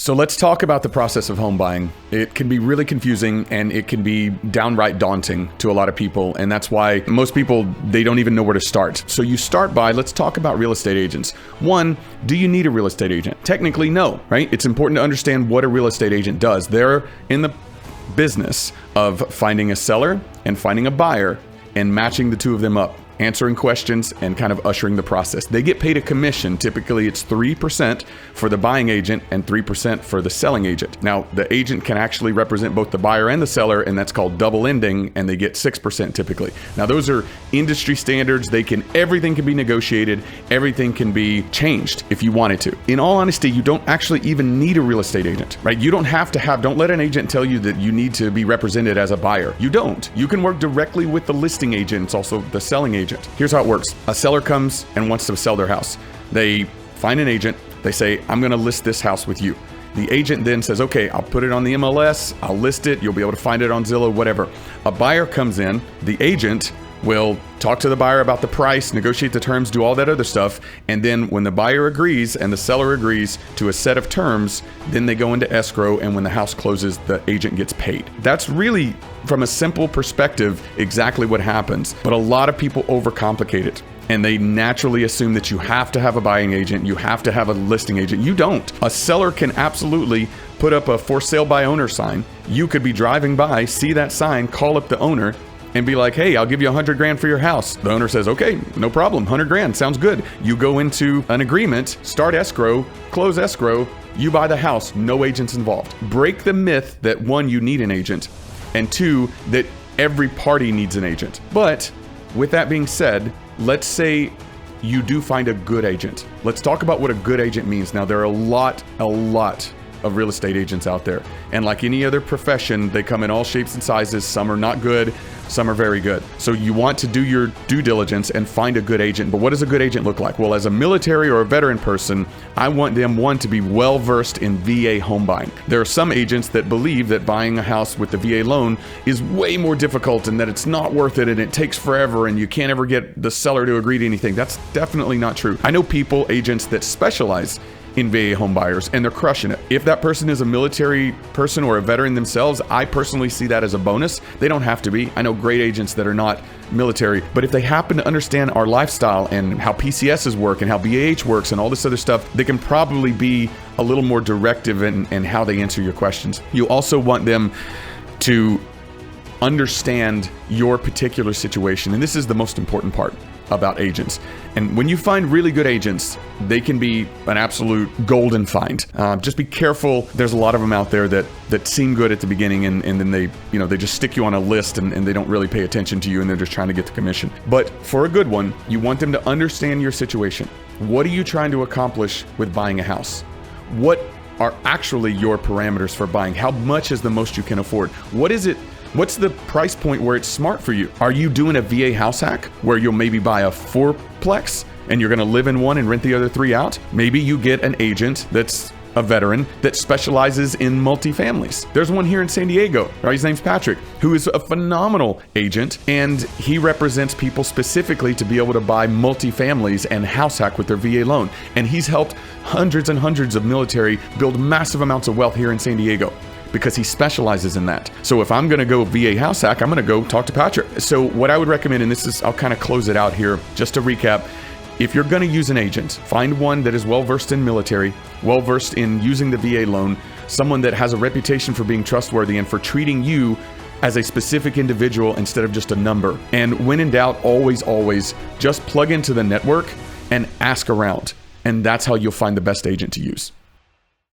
So let's talk about the process of home buying. It can be really confusing and it can be downright daunting to a lot of people. And that's why most people, they don't even know where to start. So you start by, let's talk about real estate agents. One, do you need a real estate agent? Technically, no, right? It's important to understand what a real estate agent does. They're in the business of finding a seller and finding a buyer and matching the two of them up, answering questions and kind of ushering the process. They get paid a commission. Typically it's 3% for the buying agent and 3% for the selling agent. Now the agent can actually represent both the buyer and the seller, and that's called double ending, and they get 6% typically. Now those are industry standards. Everything can be negotiated. Everything can be changed if you wanted to. In all honesty, you don't actually even need a real estate agent, right? You don't have to don't let an agent tell you that you need to be represented as a buyer. You don't. You can work directly with the listing agent. It's also the selling agent. Here's how it works. A seller comes and wants to sell their house. They find an agent. They say, I'm going to list this house with you. The agent then says, okay, I'll put it on the MLS. I'll list it. You'll be able to find it on Zillow, whatever. A buyer comes in. The agent will talk to the buyer about the price, negotiate the terms, do all that other stuff. And then when the buyer agrees and the seller agrees to a set of terms, then they go into escrow. And when the house closes, the agent gets paid. That's really, from a simple perspective, exactly what happens. But a lot of people overcomplicate it. And they naturally assume that you have to have a buying agent, you have to have a listing agent. You don't. A seller can absolutely put up a for sale by owner sign. You could be driving by, see that sign, call up the owner, and be like, hey, I'll give you $100 grand for your house. The owner says, okay, no problem, 100 grand, sounds good. You go into an agreement, start escrow, close escrow, you buy the house, no agents involved. Break the myth that one, you need an agent, and two, that every party needs an agent. But with that being said, let's say you do find a good agent. Let's talk about what a good agent means. Now, there are a lot of real estate agents out there. And like any other profession, they come in all shapes and sizes. Some are not good, some are very good. So you want to do your due diligence and find a good agent. But what does a good agent look like? Well, as a military or a veteran person, I want them, one, to be well-versed in VA home buying. There are some agents that believe that buying a house with the VA loan is way more difficult and that it's not worth it and it takes forever and you can't ever get the seller to agree to anything. That's definitely not true. I know agents that specialize in VA home buyers, and they're crushing it. If that person is a military person or a veteran themselves, I personally see that as a bonus. They don't have to be. I know great agents that are not military, but if they happen to understand our lifestyle and how PCSs work and how BAH works and all this other stuff, they can probably be a little more directive in how they answer your questions. You also want them to understand your particular situation, and this is the most important part about agents. And when you find really good agents, they can be an absolute golden find. Just be careful. There's a lot of them out there that seem good at the beginning, and then they just stick you on a list and they don't really pay attention to you, and they're just trying to get the commission. But for a good one, you want them to understand your situation. What are you trying to accomplish with buying a house? What are actually your parameters for buying? How much is the most you can afford? What is it? What's the price point where it's smart for you? Are you doing a VA house hack where you'll maybe buy a 4-plex and you're going to live in one and rent the other 3 out? Maybe you get an agent that's a veteran that specializes in multifamilies. There's one here in San Diego, right? His name's Patrick, who is a phenomenal agent, and he represents people specifically to be able to buy multifamilies and house hack with their VA loan. And he's helped hundreds and hundreds of military build massive amounts of wealth here in San Diego, because he specializes in that. So if I'm gonna go VA house hack, I'm gonna go talk to Patrick. So what I would recommend, and I'll kind of close it out here, just to recap, if you're gonna use an agent, find one that is well-versed in military, well-versed in using the VA loan, someone that has a reputation for being trustworthy and for treating you as a specific individual instead of just a number. And when in doubt, always just plug into the network and ask around. And that's how you'll find the best agent to use.